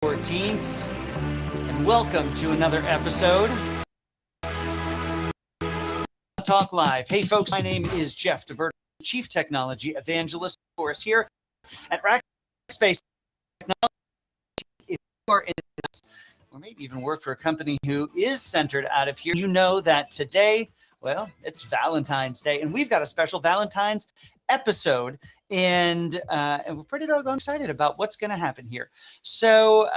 14th, and welcome to another episode Talk Live. Hey folks, my name is Jeff DeVerter, Chief Technology Evangelist for us here at Rackspace Technology. If you are in or maybe even work for a company who is centered out of here, you know that today, well, it's Valentine's Day, and we've got a special Valentine's episode, and we're pretty doggone excited about what's going to happen here. So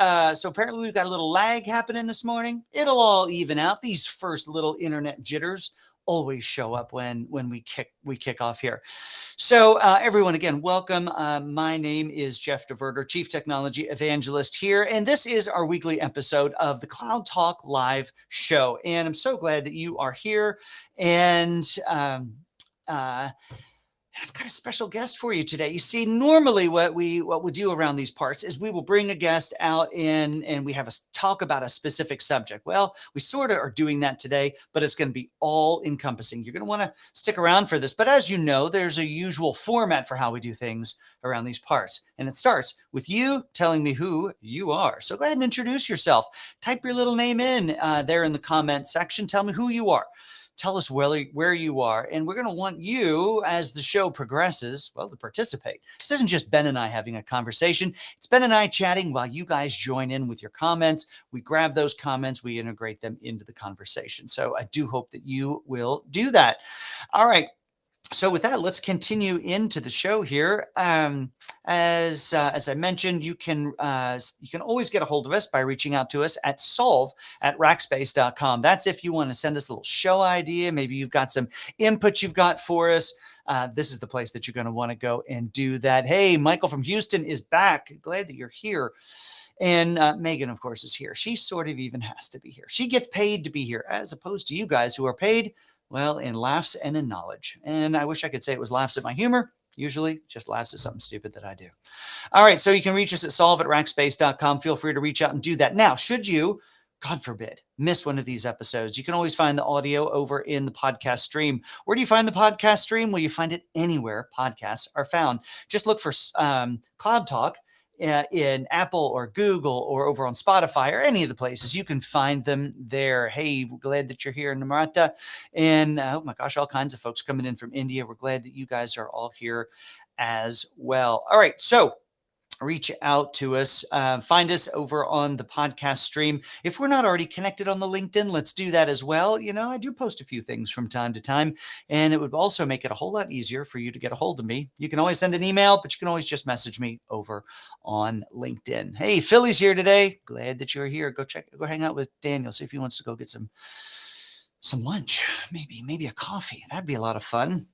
apparently we've got a little lag happening this morning. It'll all even out. These first little internet jitters always show up when we kick off here. So everyone, again, welcome. My name is Jeff DeVerter, Chief Technology Evangelist here, and this is our weekly episode of the Cloud Talk Live show. And I'm so glad that you are here. And I've got a special guest for you today. You see, normally what we do around these parts is we will bring a guest out and we have a talk about a specific subject. Well, we sort of are doing that today, but it's going to be all encompassing. You're going to want to stick around for this. But as you know, there's a usual format for how we do things around these parts. And it starts with you telling me who you are. So go ahead and introduce yourself. Type your little name in there in the comment section. Tell me who you are. Tell us where you are, and we're going to want you, as the show progresses, well, to participate. This isn't just Ben and I having a conversation. It's Ben and I chatting while you guys join in with your comments. We grab those comments, we integrate them into the conversation. So I do hope that you will do that. All right. So with that, let's continue into the show here. As I mentioned, you can always get a hold of us by reaching out to us at solve@rackspace.com. That's if you want to send us a little show idea. Maybe you've got some input you've got for us. This is the place that you're going to want to go and do that. Hey, Michael from Houston is back. Glad that you're here. And Megan, of course, is here. She sort of even has to be here. She gets paid to be here, as opposed to you guys who are paid, well, in laughs and in knowledge. And I wish I could say it was laughs at my humor. Usually just laughs at something stupid that I do. All right, so you can reach us at solve@rackspace.com. Feel free to reach out and do that. Now, should you, God forbid, miss one of these episodes, you can always find the audio over in the podcast stream. Where do you find the podcast stream? Well, you find it anywhere podcasts are found. Just look for Cloud Talk in Apple or Google or over on Spotify or any of the places. You can find them there. Hey, we're glad that you're here in Namarata. And oh my gosh, all kinds of folks coming in from India. We're glad that you guys are all here as well. All right, so reach out to us. Find us over on the podcast stream. If we're not already connected on the LinkedIn, let's do that as well. You know, I do post a few things from time to time, and it would also make it a whole lot easier for you to get a hold of me. You can always send an email, but you can always just message me over on LinkedIn. Hey, Philly's here today. Glad that you're here. Go hang out with Daniel. See if he wants to go get some lunch, maybe a coffee. That'd be a lot of fun.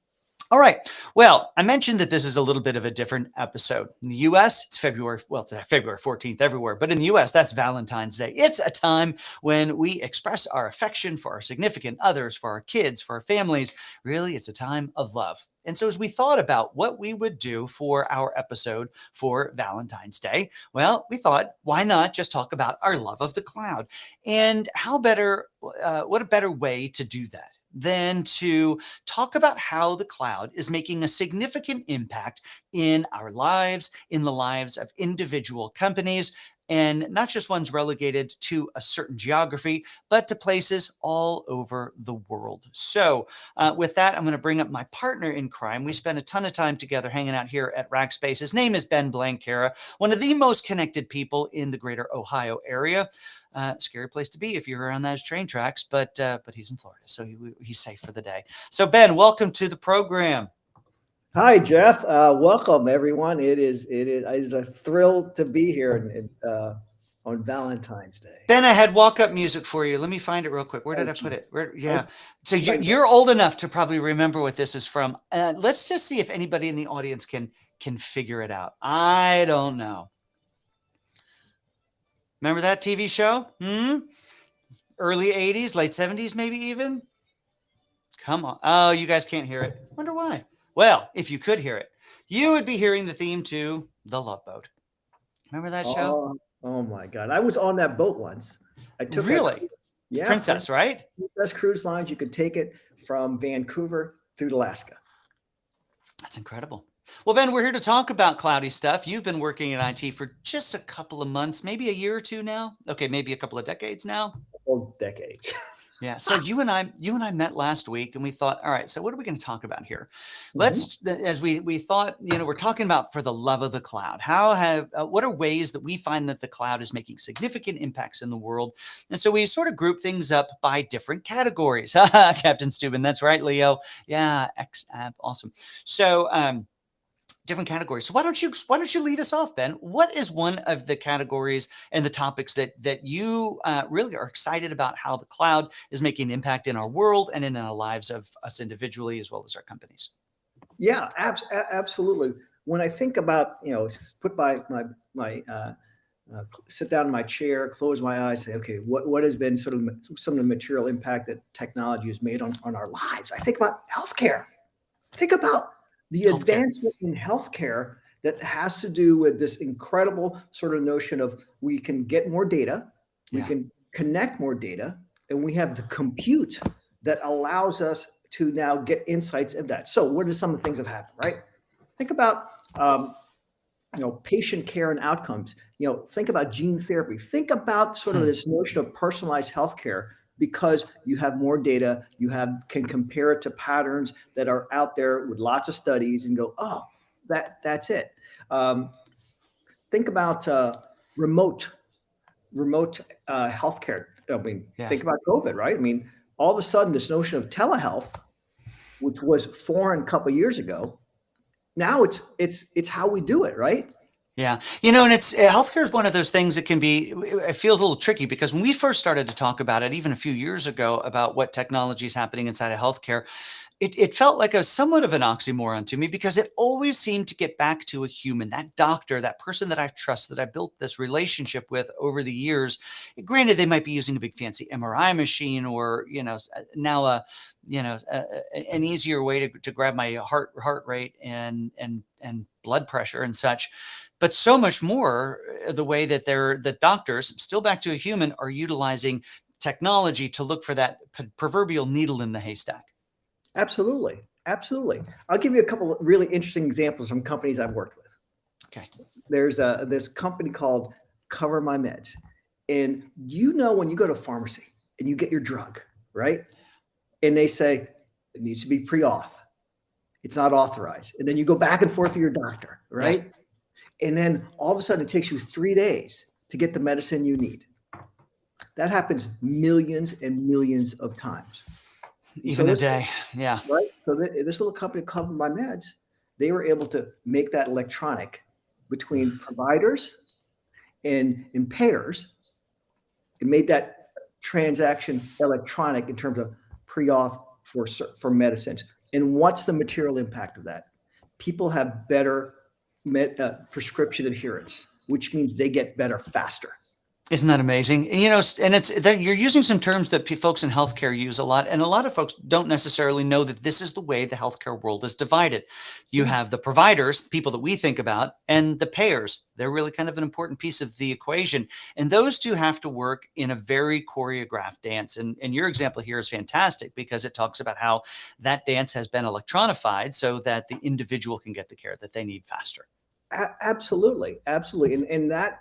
All right. Well, I mentioned that this is a little bit of a different episode. In the U.S., it's February 14th everywhere. But in the U.S., that's Valentine's Day. It's a time when we express our affection for our significant others, for our kids, for our families. Really, it's a time of love. And so as we thought about what we would do for our episode for Valentine's Day, well, we thought, why not just talk about our love of the cloud? And what a better way to do that than to talk about how the cloud is making a significant impact in our lives, in the lives of individual companies, and not just ones relegated to a certain geography, but to places all over the world. So with that, I'm going to bring up my partner in crime. We spend a ton of time together hanging out here at Rackspace. His name is Ben Blanquera, one of the most connected people in the greater Ohio area. Scary place to be if you're around those train tracks, but he's in Florida, so he's safe for the day. So Ben, welcome to the program. Hi, Jeff. Welcome, everyone. It is a thrill to be here on Valentine's Day. Ben, I had walk-up music for you. Let me find it real quick. Where did I put it? Yeah. So you're old enough to probably remember what this is from. Let's just see if anybody in the audience can figure it out. I don't know. Remember that TV show? Early 80s, late 70s, maybe even? Come on. Oh, you guys can't hear it. Wonder why. Well, if you could hear it, you would be hearing the theme to The Love Boat. Remember that show? Oh my God. I was on that boat once. I took Yeah. Princess, right? Princess Cruise Lines. You could take it from Vancouver through Alaska. That's incredible. Well, Ben, we're here to talk about cloudy stuff. You've been working in IT for just a couple of months, maybe a year or two now. Okay, maybe a couple of decades now. Well, decades. Yeah. So you and I met last week, and we thought, all right. So what are we going to talk about here? Mhm. As we thought, we're talking about for the love of the cloud. What are ways that we find that the cloud is making significant impacts in the world? And so we sort of group things up by different categories. Captain Steuben, that's right, Leo. Yeah, awesome. So different categories. So why don't you lead us off, Ben? What is one of the categories and the topics that you really are excited about how the cloud is making an impact in our world and in the lives of us individually as well as our companies? Yeah, absolutely. When I think about, put my sit down in my chair, close my eyes, say, okay, what has been sort of some of the material impact that technology has made on our lives? I think about healthcare. Think about the Healthcare. advancement in healthcare that has to do with this incredible sort of notion of we can get more data, we Yeah. can connect more data, and we have the compute that allows us to now get insights of that. So, what are some of the things that happen, right? Think about patient care and outcomes. Think about gene therapy. Think about sort of Hmm. this notion of personalized healthcare because you have more data, can compare it to patterns that are out there with lots of studies and go, oh, that's it. Um, think about remote healthcare. I mean, Yeah. think about COVID, right? I mean, all of a sudden, this notion of telehealth, which was foreign a couple of years ago, now it's how we do it, right? Yeah. And it's healthcare is one of those things that it feels a little tricky because when we first started to talk about it, even a few years ago, about what technology is happening inside of healthcare, it felt like a somewhat of an oxymoron to me because it always seemed to get back to a human, that doctor, that person that I trust, that I built this relationship with over the years. Granted, they might be using a big fancy MRI machine or, now an easier way to grab my heart rate and blood pressure and such. But so much more the way that the doctors, still back to a human, are utilizing technology to look for that proverbial needle in the haystack. Absolutely. Absolutely. I'll give you a couple of really interesting examples from companies I've worked with. Okay. There's this company called Cover My Meds. And when you go to a pharmacy and you get your drug, right? And they say it needs to be pre-auth. It's not authorized. And then you go back and forth to your doctor, Yeah. right? And then all of a sudden it takes you 3 days to get the medicine you need. That happens millions and millions of times. And so Even a this day. Yeah. right? So this little company, Cover My Meds, they were able to make that electronic between providers and payers. It made that transaction electronic in terms of pre-auth for medicines. And what's the material impact of that? People have better prescription adherence, which means they get better faster. Isn't that amazing? And it's that you're using some terms that folks in healthcare use a lot, and a lot of folks don't necessarily know that this is the way the healthcare world is divided. You Yeah, have the providers, people that we think about, and the payers. They're really kind of an important piece of the equation, and those two have to work in a very choreographed dance. And your example here is fantastic because it talks about how that dance has been electronified so that the individual can get the care that they need faster. absolutely, absolutely. And that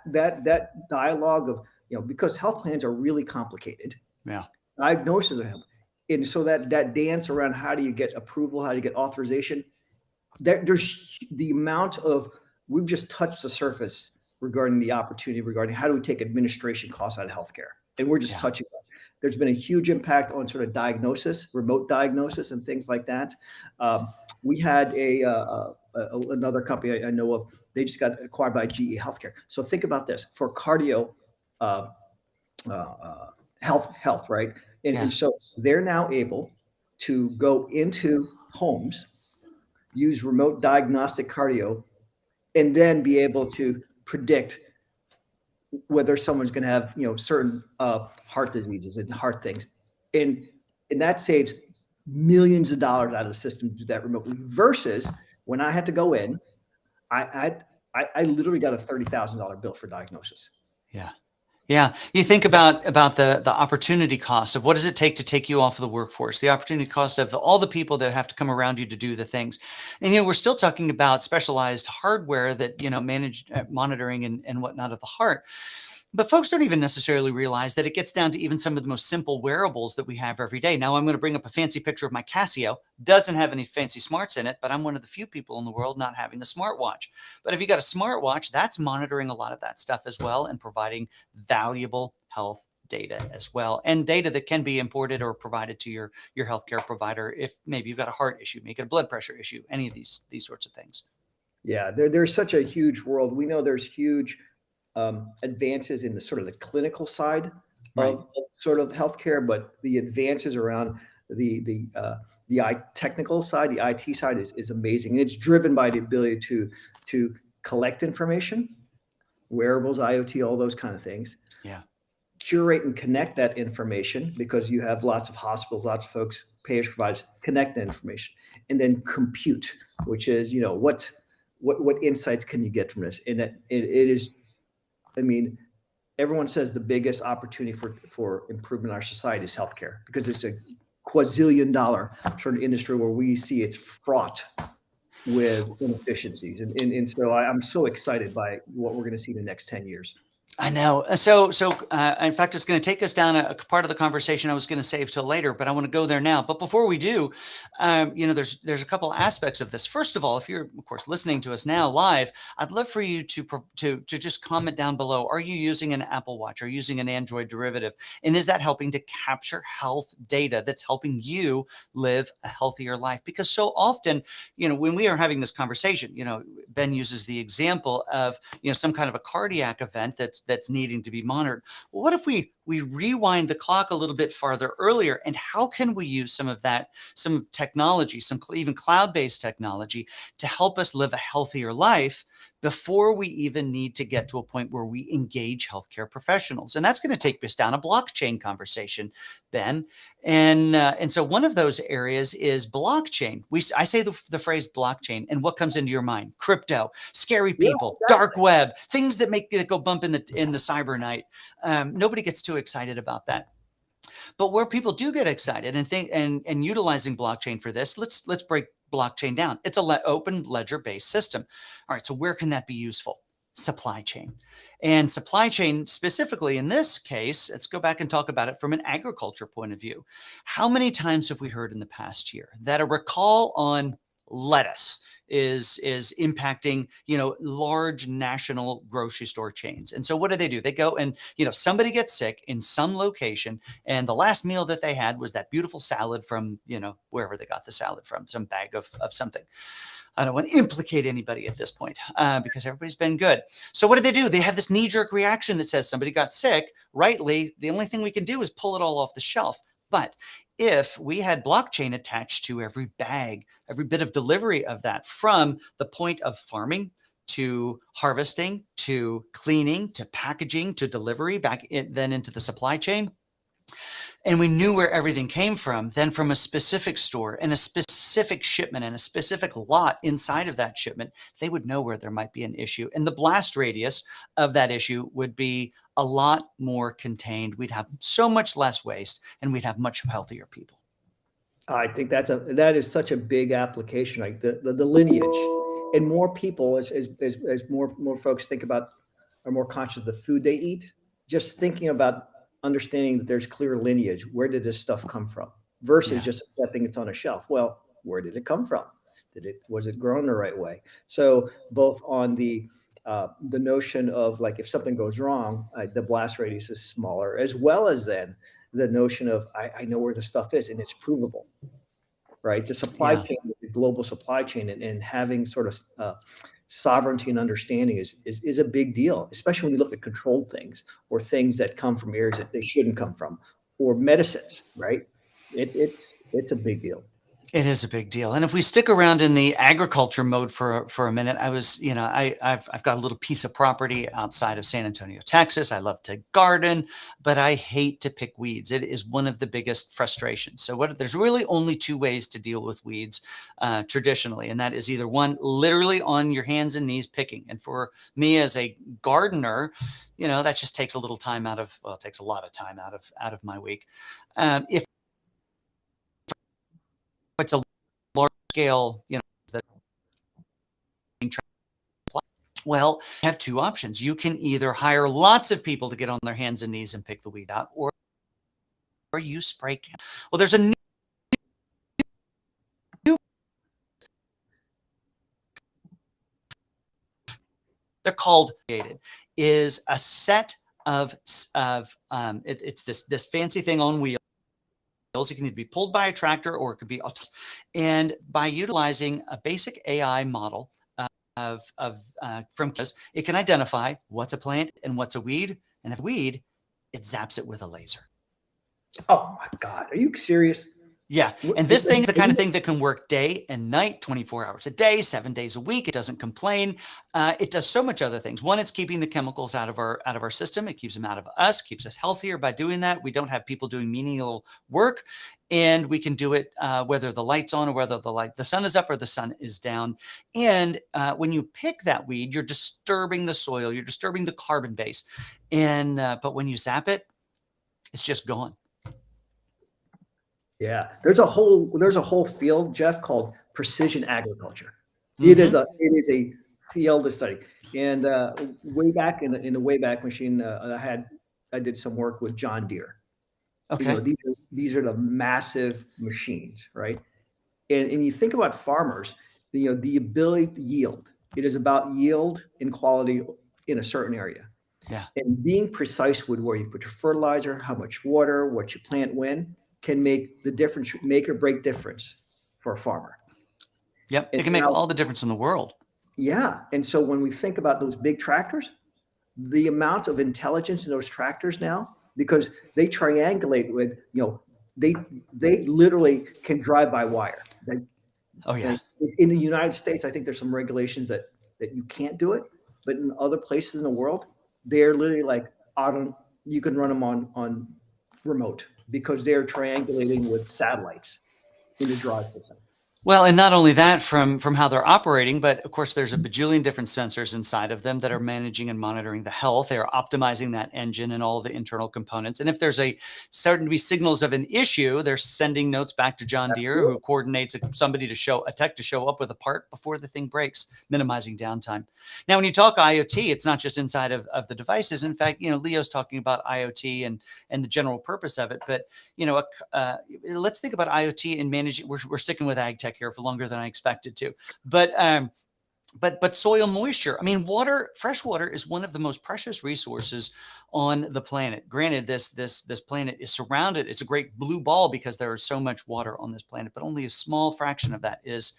dialogue of because health plans are really complicated. Yeah. Diagnosis of health. And so that dance around how do you get approval, how do you get authorization, there's the amount of we've just touched the surface regarding the opportunity regarding how do we take administration costs out of healthcare, and we're just Yeah. touching that. There's been a huge impact on sort of diagnosis, remote diagnosis, and things like that. We had another company I know of. They just got acquired by GE Healthcare. So think about this for cardio uh, health, right? And, Yeah. and so they're now able to go into homes, use remote diagnostic cardio, and then be able to predict whether someone's going to have certain heart diseases and heart things, and that saves millions of dollars out of the system to do that remotely. Versus when I had to go in, I literally got a $30,000 bill for diagnosis. Yeah. Yeah, you think about the opportunity cost of what does it take you off of the workforce, the opportunity cost of all the people that have to come around you to do the things, and we're still talking about specialized hardware that manage monitoring and whatnot of the heart. But folks don't even necessarily realize that it gets down to even some of the most simple wearables that we have every day. Now, I'm going to bring up a fancy picture of my Casio. Doesn't have any fancy smarts in it, but I'm one of the few people in the world not having a smartwatch. But if you got a smartwatch, that's monitoring a lot of that stuff as well and providing valuable health data as well, and data that can be imported or provided to your healthcare provider if maybe you've got a heart issue, maybe a blood pressure issue, any of these sorts of things. Yeah, there's such a huge world. We know there's huge advances in the sort of the clinical side Right. of sort of healthcare, but the advances around the technical side, the IT side is amazing, and it's driven by the ability to collect information, wearables, IoT, all those kind of things. Yeah. Curate and connect that information because you have lots of hospitals, lots of folks, payers, providers connect that information, and then compute, which is what insights can you get from this, and that it is. I mean, everyone says the biggest opportunity for improvement in our society is healthcare because it's a quadrillion-dollar sort of industry where we see it's fraught with inefficiencies, and so I'm so excited by what we're going to see in the next 10 years. I know. So, in fact, it's going to take us down a part of the conversation I was going to save till later, but I want to go there now. But before we do, there's a couple aspects of this. First of all, if you're, of course, listening to us now live, I'd love for you to just comment down below. Are you using an Apple Watch? Are you using an Android derivative? And is that helping to capture health data that's helping you live a healthier life? Because so often, when we are having this conversation, Ben uses the example of some kind of a cardiac event that's needing to be monitored. Well, what if we rewind the clock a little bit farther earlier, and how can we use some technology, some even cloud-based technology to help us live a healthier life before we even need to get to a point where we engage healthcare professionals? And that's going to take us down a blockchain conversation, Ben. And so one of those areas is blockchain. I say the phrase blockchain, and what comes into your mind? Crypto, scary people, Yeah, exactly. dark web, things that go bump in the cyber night. Nobody gets too excited about that. But where people do get excited and think and utilizing blockchain for this, let's break blockchain down. It's a open ledger-based system. All right, so where can that be useful? Supply chain. And supply chain specifically in this case, let's go back and talk about it from an agriculture point of view. How many times have we heard in the past year that a recall on lettuce is impacting large national grocery store chains? And so what do? They go and somebody gets sick in some location, and the last meal that they had was that beautiful salad from wherever they got the salad from, some bag of something. I don't want to implicate anybody at this point because everybody's been good. So what do? They have this knee-jerk reaction that says somebody got sick. Rightly, the only thing we can do is pull it all off the shelf. But if we had blockchain attached to every bag, every bit of delivery of that, from the point of farming to harvesting to cleaning to packaging to delivery then into the supply chain, and we knew where everything came from, then from a specific store and a specific shipment and a specific lot inside of that shipment, they would know where there might be an issue. And the blast radius of that issue would be a lot more contained. We'd have so much less waste, and we'd have much healthier people. I think that is such a big application, like the lineage, and more people as more folks are more conscious of the food they eat, just thinking about understanding that there's clear lineage. Where did this stuff come from? Versus just accepting it's on a shelf. Well, where did it come from? Was it grown the right way? So both on the notion of, like, if something goes wrong, the blast radius is smaller, as well as then the notion of I know where the stuff is and it's provable, right? The supply chain, the global supply chain, and having sort of sovereignty and understanding is a big deal, especially when you look at controlled things or things that come from areas that they shouldn't come from, or medicines, right? It's a big deal. It is a big deal. And if we stick around in the agriculture mode for a minute, I was, I've got a little piece of property outside of San Antonio, Texas. I love to garden, but I hate to pick weeds. It is one of the biggest frustrations. So there's really only two ways to deal with weeds traditionally, and that is either one, literally on your hands and knees picking. And for me as a gardener, that just takes a little time it takes a lot of time out of my week. If it's a large scale, that well, you have two options. You can either hire lots of people to get on their hands and knees and pick the weed out, or you spray. Well, there's a new, they're called is a set of it's this fancy thing on wheels. It can either be pulled by a tractor or it could be, and by utilizing a basic AI model from it can identify what's a plant and what's a weed, and if weed, it zaps it with a laser. Oh my God, are you serious? Yeah, and this thing's the kind of thing that can work day and night, 24 hours a day, 7 days a week. It doesn't complain. It does so much other things. One, it's keeping the chemicals out of our system. It keeps them out of us, keeps us healthier by doing that. We don't have people doing menial work, and we can do it whether the light's on or whether the sun is up or the sun is down. And when you pick that weed, you're disturbing the soil, you're disturbing the carbon base, and but when you zap it, it's just gone. Yeah, there's a whole field, Jeff, called precision agriculture. It is a field of study. And way back in the Wayback Machine, I did some work with John Deere. Okay. These are the massive machines, right? And you think about farmers, the ability to yield. It is about yield and quality in a certain area. Yeah. And being precise with where you put your fertilizer, how much water, what you plant when, can make the difference, make or break difference for a farmer. Yep, it can make all the difference in the world. Yeah, and so when we think about those big tractors, the amount of intelligence in those tractors now, because they triangulate with, they literally can drive by wire. Oh yeah. In the United States, I think there's some regulations that you can't do it, but in other places in the world, they're literally like you can run them on remote, because they're triangulating with satellites in the drive system. Well, and not only that from how they're operating, but of course there's a bajillion different sensors inside of them that are managing and monitoring the health. They are optimizing that engine and all the internal components. And if there's starting to be signals of an issue, they're sending notes back to John Deere, who coordinates a tech to show up with a part before the thing breaks, minimizing downtime. Now, when you talk IoT, it's not just inside of the devices. In fact, Leo's talking about IoT and the general purpose of it. But let's think about IoT and managing. We're sticking with ag tech here for longer than I expected to, but soil moisture. I mean, fresh water is one of the most precious resources on the planet. Granted, this planet is surrounded. It's a great blue ball because there is so much water on this planet, but only a small fraction of that is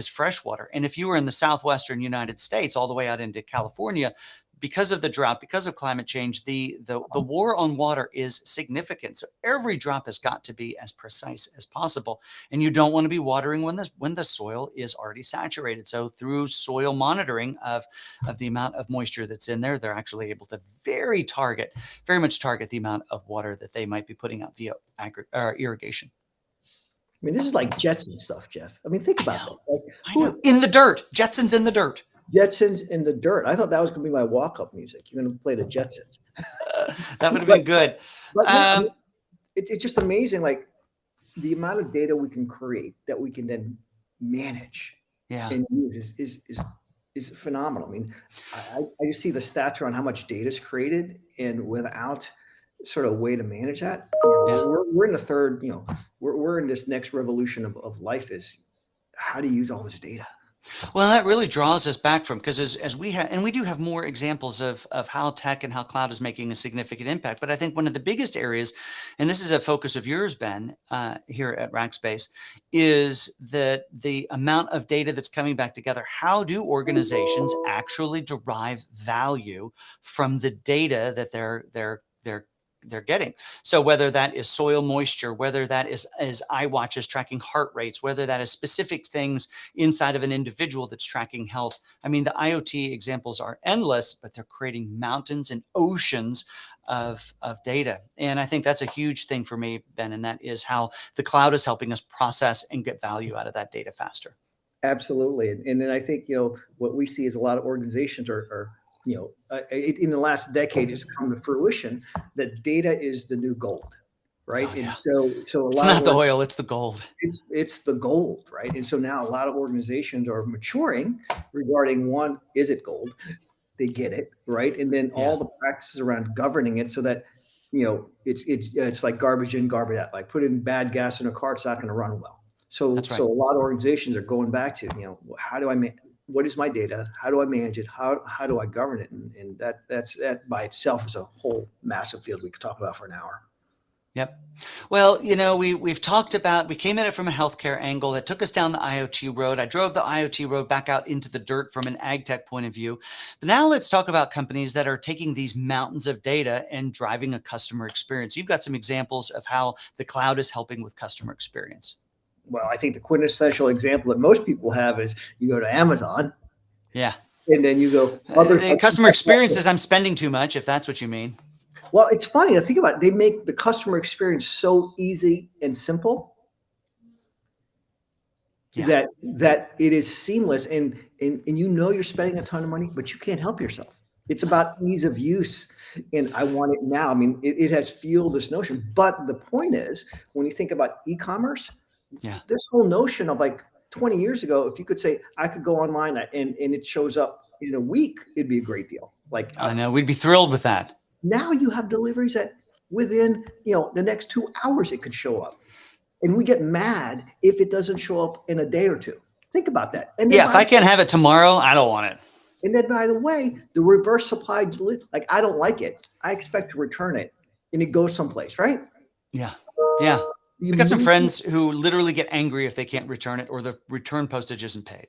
fresh water. And if you were in the southwestern United States, all the way out into California, because of the drought, because of climate change, the war on water is significant. So every drop has got to be as precise as possible. And you don't want to be watering when the soil is already saturated. So through soil monitoring of the amount of moisture that's in there, they're actually able to very much target the amount of water that they might be putting out via irrigation. I mean, this is like Jetson stuff, Jeff. I mean, think about that. I know. In the dirt. Jetsons in the dirt. Jetsons in the dirt. I thought that was going to be my walk-up music. You're going to play the Jetsons. That would have been good. But it's just amazing, like the amount of data we can create that we can then manage and use is phenomenal. I mean, I just see the stats around how much data is created, and without sort of a way to manage that, we're in the third. We're in this next revolution of life. Is how to use all this data. Well, that really draws us back from, because as we have, and we do have more examples of how tech and how cloud is making a significant impact. But I think one of the biggest areas, and this is a focus of yours, Ben, here at Rackspace, is that the amount of data that's coming back together. How do organizations actually derive value from the data that they're they're getting. So whether that is soil moisture, whether that is iWatches tracking heart rates, whether that is specific things inside of an individual that's tracking health. I mean, the IoT examples are endless, but they're creating mountains and oceans of data. And I think that's a huge thing for me, Ben, and that is how the cloud is helping us process and get value out of that data faster. Absolutely. And then I think, what we see is a lot of organizations are in the last decade has come to fruition that data is the new gold, right? Oh, yeah. And so a It's lot not of the oil, it's the gold. it's the gold, right? And so now a lot of organizations are maturing regarding one, is it gold? They get it, right? And then all the practices around governing it so that it's like garbage in, garbage out. Like putting bad gas in a car, it's not going to run well. So That's right. so a lot of organizations are going back to how do I what is my data? How do I manage it? How do I govern it? And that by itself is a whole massive field we could talk about for an hour. Yep. Well, we've talked about, we came at it from a healthcare angle that took us down the IoT road. I drove the IoT road back out into the dirt from an ag tech point of view. But now let's talk about companies that are taking these mountains of data and driving a customer experience. You've got some examples of how the cloud is helping with customer experience. Well, I think the quintessential example that most people have is you go to Amazon. Yeah. And then you go other customer experience is I'm spending too much, if that's what you mean. Well, it's funny. I think about it. They make the customer experience so easy and simple that it is seamless, and you're spending a ton of money, but you can't help yourself. It's about ease of use, and I want it now. I mean, it has fueled this notion. But the point is, when you think about e-commerce, this whole notion of like 20 years ago, if you could say I could go online and it shows up in a week, it'd be a great deal. Like I know, we'd be thrilled with that. Now you have deliveries that within, the next 2 hours it could show up. And we get mad if it doesn't show up in a day or two. Think about that. And if I can't have it tomorrow, I don't want it. And then, by the way, the reverse supply, like I don't like it. I expect to return it and it goes someplace, right? Yeah. We got some friends who literally get angry if they can't return it or the return postage isn't paid.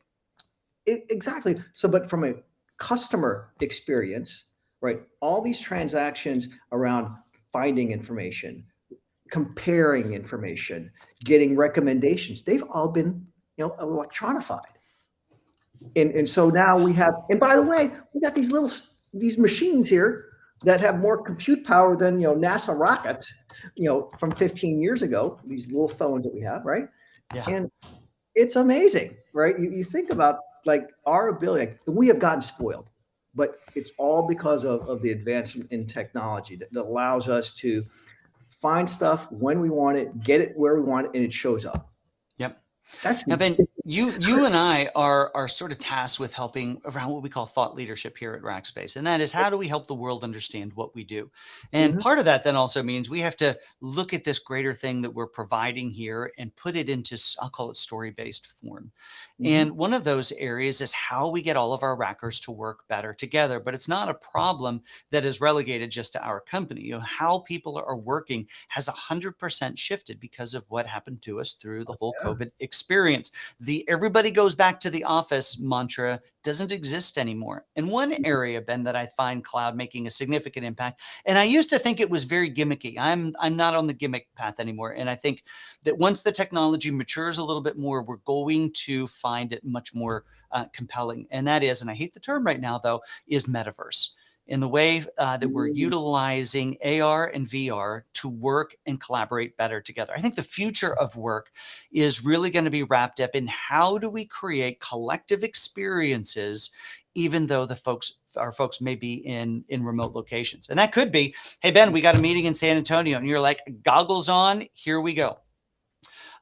Exactly. So, but from a customer experience, right? All these transactions around finding information, comparing information, getting recommendations, they've all been, electronified. And so now we have, and by the way, we got these machines here that have more compute power than, NASA rockets, from 15 years ago, these little phones that we have, right? Yeah. And it's amazing, right? You think about like our ability, and we have gotten spoiled. But it's all because of the advancement in technology that allows us to find stuff when we want it, get it where we want it, and it shows up. Yep. That's now, Ben, you and I are sort of tasked with helping around what we call thought leadership here at Rackspace. And that is, how do we help the world understand what we do? And part of that then also means we have to look at this greater thing that we're providing here and put it into, I'll call it story-based form. And one of those areas is how we get all of our Rackers to work better together. But it's not a problem that is relegated just to our company. How people are working has 100% shifted because of what happened to us through the whole COVID experience. The everybody goes back to the office mantra doesn't exist anymore. And one area, Ben, that I find cloud making a significant impact, and I used to think it was very gimmicky. I'm not on the gimmick path anymore. And I think that once the technology matures a little bit more, we're going to find it much more compelling. And that is, and I hate the term right now, though, is metaverse. In the way that we're utilizing AR and VR to work and collaborate better together. I think the future of work is really going to be wrapped up in how do we create collective experiences, even though our folks may be in remote locations. And that could be, hey, Ben, we got a meeting in San Antonio, and you're like, goggles on, here we go.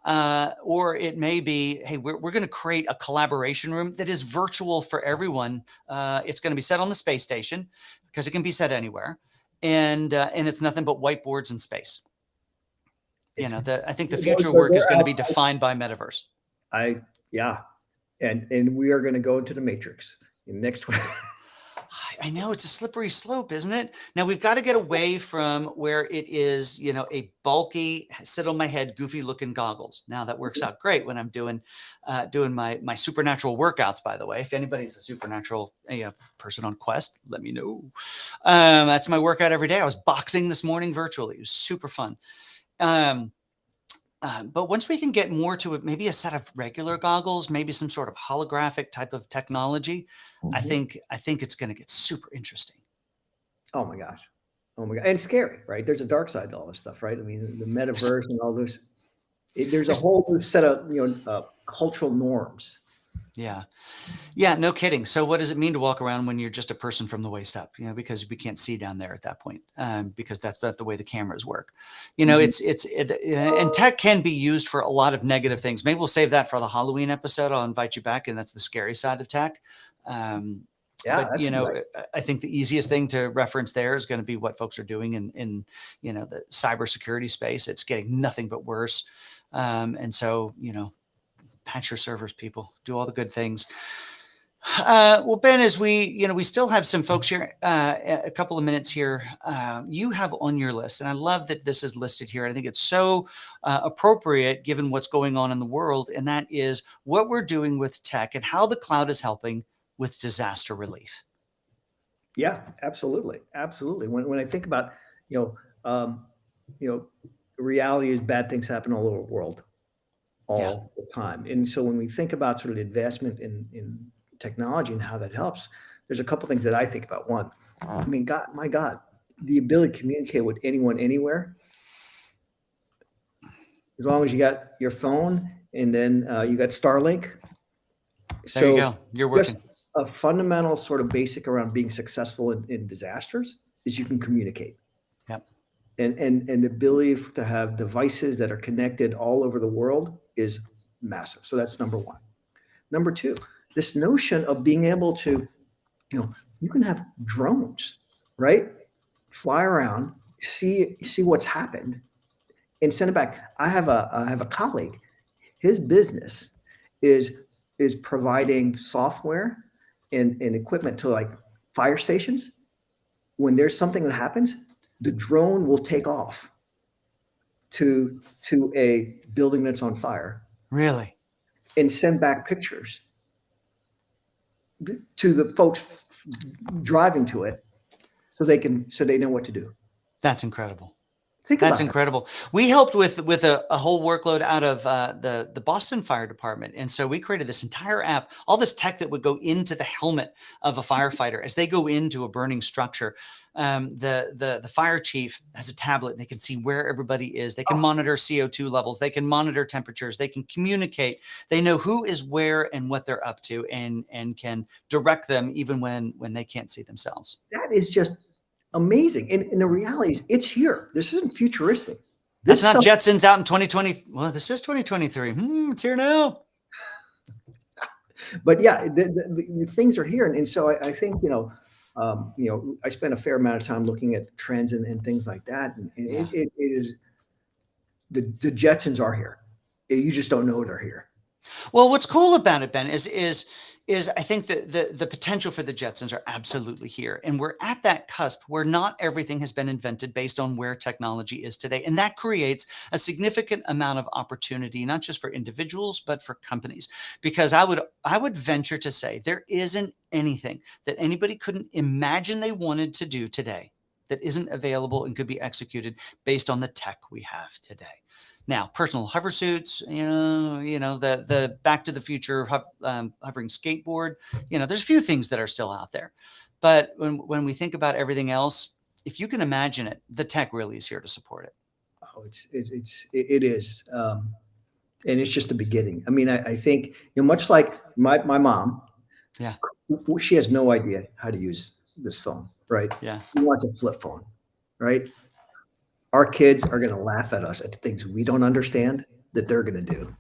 Or it may be, hey, we're going to create a collaboration room that is virtual for everyone. It's going to be set on the space station because it can be set anywhere, and it's nothing but whiteboards in space. I think the future work is going to be defined by metaverse. And we are going to go into the matrix in the next 20. I know it's a slippery slope, isn't it? Now we've got to get away from where it is, a bulky, sit on my head, goofy looking goggles. Now that works out great when I'm doing my supernatural workouts. By the way, if anybody's a supernatural person on Quest, let me know. That's my workout every day. I was boxing this morning virtually. It was super fun. But once we can get more to it, maybe a set of regular goggles, maybe some sort of holographic type of technology, I think it's going to get super interesting. Oh my gosh. Oh my God. And scary, right? There's a dark side to all this stuff, right? I mean, the metaverse and all this, there's a whole new set of, cultural norms. Yeah. Yeah, no kidding. So what does it mean to walk around when you're just a person from the waist up? Because we can't see down there at that point, because that's not the way the cameras work. And tech can be used for a lot of negative things. Maybe we'll save that for the Halloween episode. I'll invite you back, and that's the scary side of tech. But I think the easiest thing to reference there is going to be what folks are doing in the cybersecurity space. It's getting nothing but worse. And so, patch your servers, people, do all the good things. Well, Ben, as we still have some folks here, a couple of minutes here, you have on your list, and I love that this is listed here. I think it's so appropriate given what's going on in the world, and that is what we're doing with tech and how the cloud is helping with disaster relief. Yeah, absolutely. Absolutely. When I think about, reality is bad things happen all over the world all the time. And so when we think about sort of the advancement in technology and how that helps, there's a couple things that I think about. One, I mean, my God, the ability to communicate with anyone, anywhere, as long as you got your phone and then you got Starlink. There you go. You're working. Just a fundamental sort of basic around being successful in disasters is you can communicate. Yep. And the ability to have devices that are connected all over the world is massive. So that's number one. Number two, this notion of being able to, you can have drones, right? Fly around, see what's happened, and send it back. I have a colleague. His business is providing software and equipment to like fire stations. When there's something that happens, the drone will take off to a building that's on fire. Really? And send back pictures to the folks driving to it so they know what to do. That's incredible. That's incredible. We helped with a whole workload out of the Boston Fire Department. And so we created this entire app, all this tech that would go into the helmet of a firefighter as they go into a burning structure. The fire chief has a tablet and they can see where everybody is. They can monitor CO2 levels. They can monitor temperatures. They can communicate. They know who is where and what they're up to and can direct them even when they can't see themselves. That is just amazing. And the reality is it's here. This isn't futuristic. That's not Jetsons out in 2020. Well, this is 2023. It's here now. But yeah, the things are here. And so I think, I spent a fair amount of time looking at trends and things like that. And it is, the Jetsons are here. You just don't know they're here. Well, what's cool about it, Ben, is I think that the potential for the Jetsons are absolutely here. And we're at that cusp where not everything has been invented based on where technology is today. And that creates a significant amount of opportunity, not just for individuals, but for companies. Because I would venture to say there isn't anything that anybody couldn't imagine they wanted to do today that isn't available and could be executed based on the tech we have today. Now, personal hover suits, the Back to the Future hovering skateboard, there's a few things that are still out there. But when we think about everything else, if you can imagine it, the tech really is here to support it. Oh, it is. And it's just the beginning. I mean, I think, much like my mom, she has no idea how to use this phone, right? Yeah. She wants a flip phone, right? Our kids are going to laugh at us at the things we don't understand that they're going to do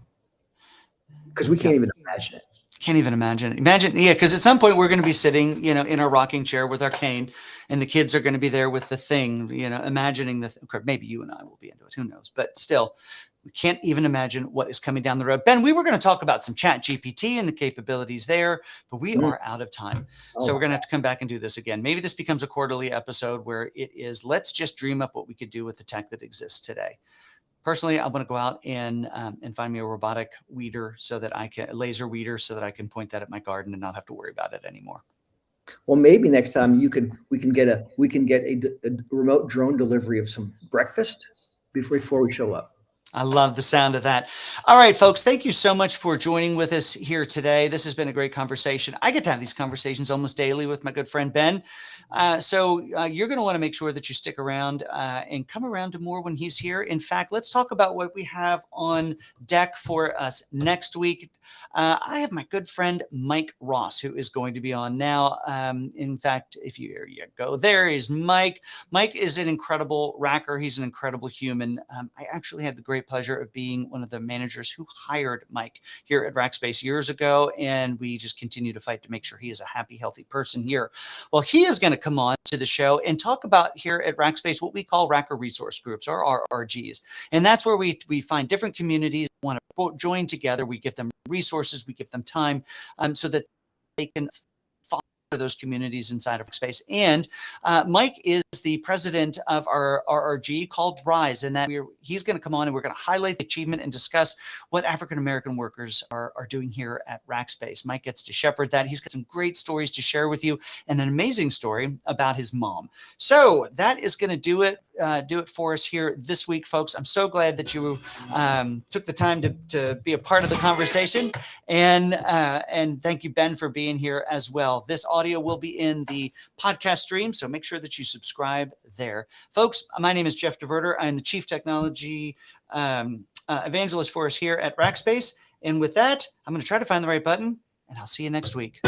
because we can't even imagine it. Can't even imagine it. Because at some point we're going to be sitting, in our rocking chair with our cane, and the kids are going to be there with the thing, imagining maybe you and I will be into it. Who knows? But still, We can't even imagine what is coming down the road. Ben, we were going to talk about some Chat GPT and the capabilities there, but we are out of time. So we're going to have to come back and do this again. Maybe this becomes a quarterly episode where it is, let's just dream up what we could do with the tech that exists today. Personally, I want to go out and find me a robotic weeder so that I can laser weeder so that I can point that at my garden and not have to worry about it anymore. Well, maybe next time we can get a remote drone delivery of some breakfast before we show up. I love the sound of that. All right, folks, thank you so much for joining with us here today. This has been a great conversation. I get to have these conversations almost daily with my good friend, Ben. So you're going to want to make sure that you stick around and come around to more when he's here. In fact, let's talk about what we have on deck for us next week. I have my good friend, Mike Ross, who is going to be on now. In fact, if you go, there is Mike. Mike is an incredible racker. He's an incredible human. I actually had the great pleasure of being one of the managers who hired Mike here at Rackspace years ago, and we just continue to fight to make sure he is a happy, healthy person here. Well, he is going to come on to the show and talk about here at Rackspace what we call Racker Resource Groups, or RRGs, and that's where we find different communities that want to join together. We give them resources, we give them time, so that they can foster those communities inside of Rackspace. And Mike is the president of our RRG called Rise, and that he's going to come on and we're going to highlight the achievement and discuss what African-American workers are doing here at Rackspace. Mike gets to shepherd that. He's got some great stories to share with you and an amazing story about his mom. So that is going to do it for us here this week, folks. I'm so glad that you took the time to be a part of the conversation, and thank you, Ben, for being here as well. This audio will be in the podcast stream, so make sure that you subscribe there. Folks, my name is Jeff DeVerter. I am the Chief Technology Evangelist for us here at Rackspace. And with that, I'm going to try to find the right button, and I'll see you next week.